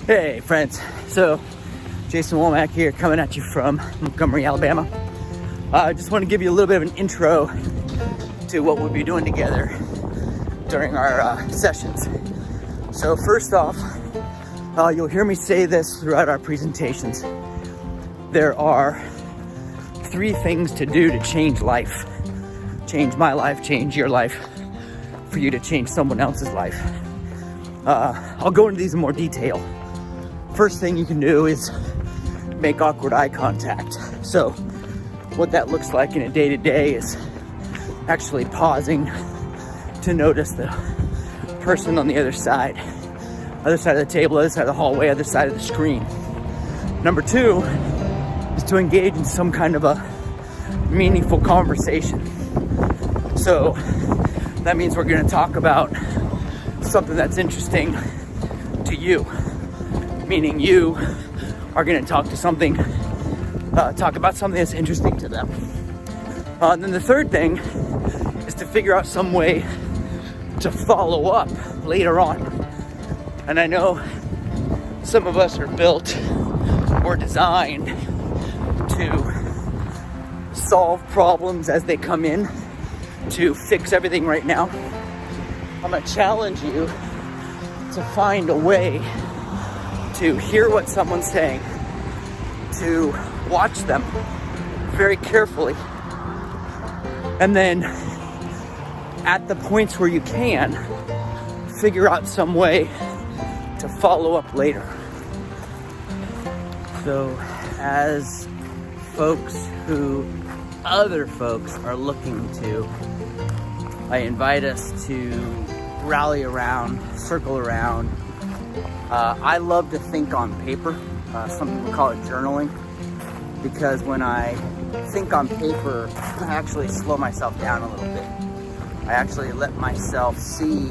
Hey friends, so Jason Womack here coming at you from Montgomery, Alabama. I just want to give you a little bit of an intro to what we'll be doing together during our sessions. So first off, you'll hear me say this throughout our presentations. There are 3 things to do to change life. Change my life, change your life, for you to change someone else's life. I'll go into these in more detail. First thing you can do is make awkward eye contact. So what that looks like in a day-to-day is actually pausing to notice the person on the other side of the table, other side of the hallway, other side of the screen. Number 2 is to engage in some kind of a meaningful conversation. So that means we're going to talk about something that's interesting to you. Meaning you are going to talk about something that's interesting to them. And then the third thing is to figure out some way to follow up later on. And I know some of us are built or designed to solve problems as they come in, to fix everything right now. I'm going to challenge you to find a way to hear what someone's saying, to watch them very carefully, and then at the points where you can, figure out some way to follow up later. So as other folks are looking to, I invite us to rally around, circle around. I love to think on paper. Some people call it journaling, because when I think on paper, I actually slow myself down a little bit. I actually let myself see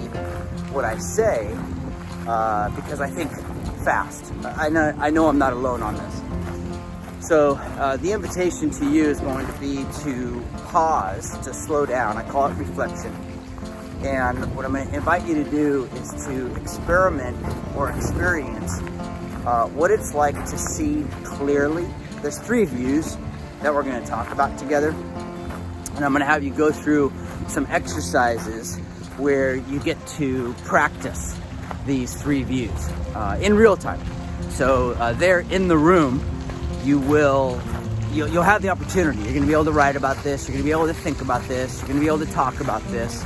what I say, because I think fast. I know I'm not alone on this. So the invitation to you is going to be to pause, to slow down. I call it reflection. And what I'm going to invite you to do is to experiment or experience what it's like to see clearly. There's 3 views that we're going to talk about together. And I'm going to have you go through some exercises where you get to practice these 3 views in real time. So there in the room, you'll have the opportunity. You're going to be able to write about this. You're going to be able to think about this. You're going to be able to talk about this.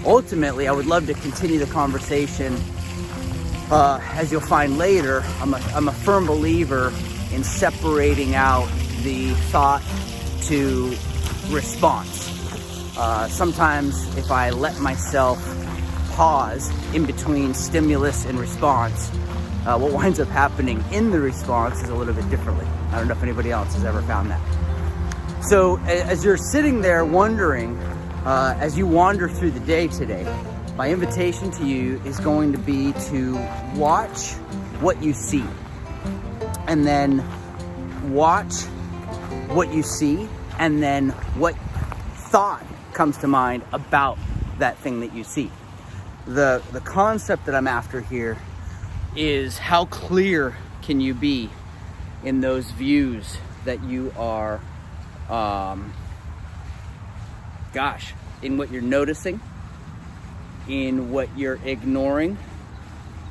Ultimately, I would love to continue the conversation. As you'll find later, I'm a firm believer in separating out the thought to response. Sometimes if I let myself pause in between stimulus and response, what winds up happening in the response is a little bit differently. I don't know if anybody else has ever found that. So as you're sitting there wondering, as you wander through the day today, my invitation to you is going to be to watch what you see, and then watch what you see, and then what thought comes to mind about that thing that you see. The concept that I'm after here is how clear can you be in those views that you are in what you're noticing, in what you're ignoring,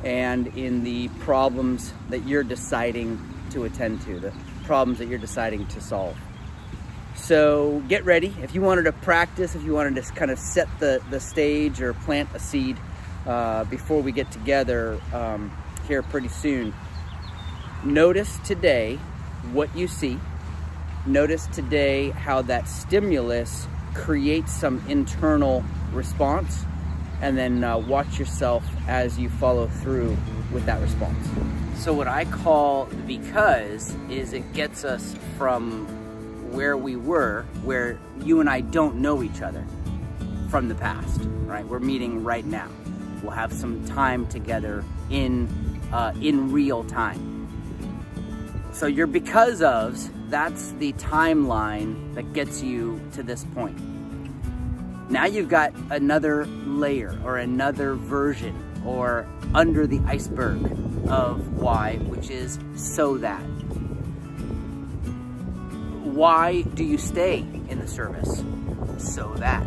and in the problems that you're deciding to attend to, the problems that you're deciding to solve. So get ready. If you wanted to practice, if you wanted to kind of set the stage or plant a seed before we get together here pretty soon, notice today what you see. Notice today how that stimulus create some internal response, and then watch yourself as you follow through with that response. So what I call because is it gets us from where we were, where you and I don't know each other from the past, right? We're meeting right now. We'll have some time together in real time. So your because ofs, that's the timeline that gets you to this point. Now you've got another layer or another version or under the iceberg of why, which is so that. Why do you stay in the service? So that.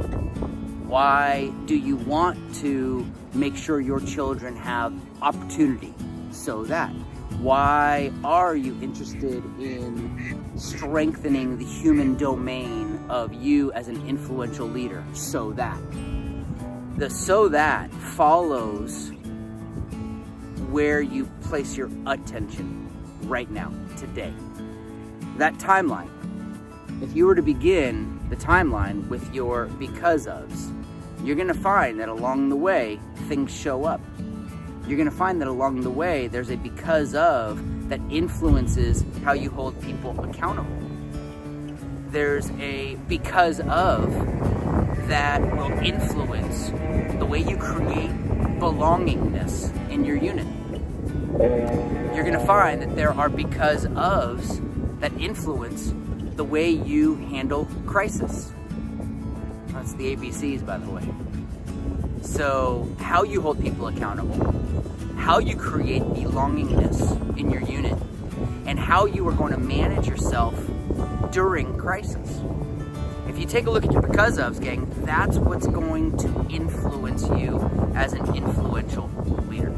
Why do you want to make sure your children have opportunity? So that. Why are you interested in strengthening the human domain of you as an influential leader? So that. The so that follows where you place your attention right now, today. That timeline. If you were to begin the timeline with your because ofs, you're going to find that along the way, things show up. You're going to find that along the way, there's a because of that influences how you hold people accountable. There's a because of that will influence the way you create belongingness in your unit. You're going to find that there are because ofs that influence the way you handle crisis. That's the ABCs, by the way. So how you hold people accountable, how you create belongingness in your unit, and how you are going to manage yourself during crisis. If you take a look at your because ofs, gang, that's what's going to influence you as an influential leader.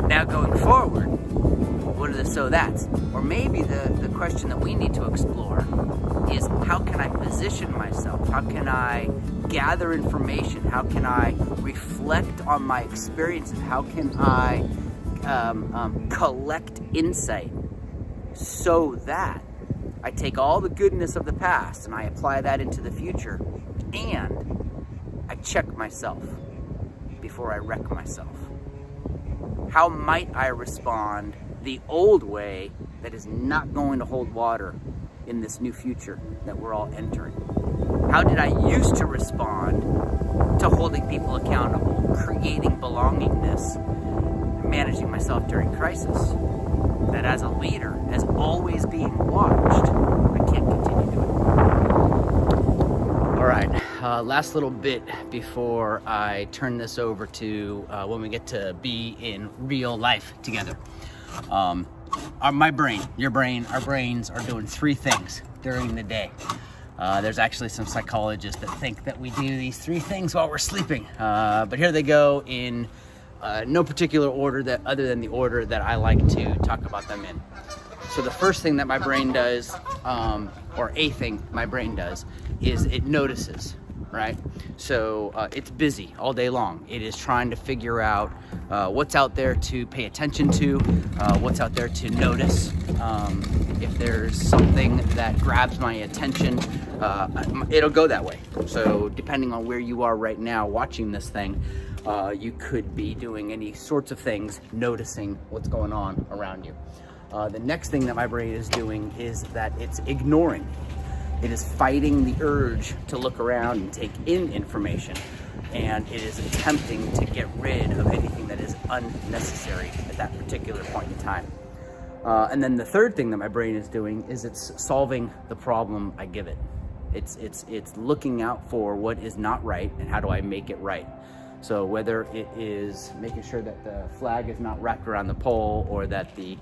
Now going forward, what are the so that's? Or maybe the question that we need to explore is, how can I position myself? How can I gather information? How can I reflect on my experiences? How can I collect insight so that I take all the goodness of the past and I apply that into the future, and I check myself before I wreck myself? How might I respond the old way that is not going to hold water in this new future that we're all entering? How did I used to respond to holding people accountable, creating belongingness, managing myself during crisis? That as a leader, as always being watched, I can't continue doing it. All right, last little bit before I turn this over to when we get to be in real life together. My brain, your brain, our brains are doing three things during the day. There's actually some psychologists that think that we do these three things while we're sleeping, but here they go in no particular order that other than the order that I like to talk about them in. So the first thing that my brain does, or a thing my brain does, is it notices, right? So it's busy all day long. It is trying to figure out what's out there to pay attention to, what's out there to notice. If there's something that grabs my attention, it'll go that way. So depending on where you are right now watching this thing, you could be doing any sorts of things, noticing what's going on around you. The next thing that my brain is doing is that it's ignoring. It is fighting the urge to look around and take in information, and it is attempting to get rid of anything that is unnecessary at that particular point in time. And then the third thing that my brain is doing is it's solving the problem I give it. It's looking out for what is not right and how do I make it right. So whether it is making sure that the flag is not wrapped around the pole, or that the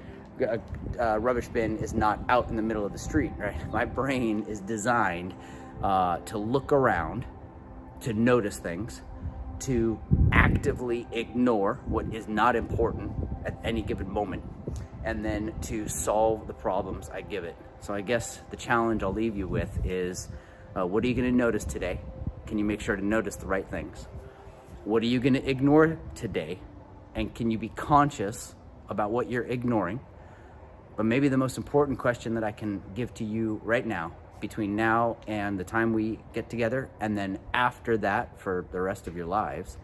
rubbish bin is not out in the middle of the street, right? My brain is designed to look around, to notice things, to actively ignore what is not important at any given moment, and then to solve the problems I give it. So I guess the challenge I'll leave you with is, what are you going to notice today? Can you make sure to notice the right things? What are you going to ignore today? And can you be conscious about what you're ignoring? But maybe the most important question that I can give to you right now, between now and the time we get together, and then after that for the rest of your lives,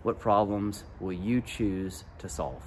what problems will you choose to solve?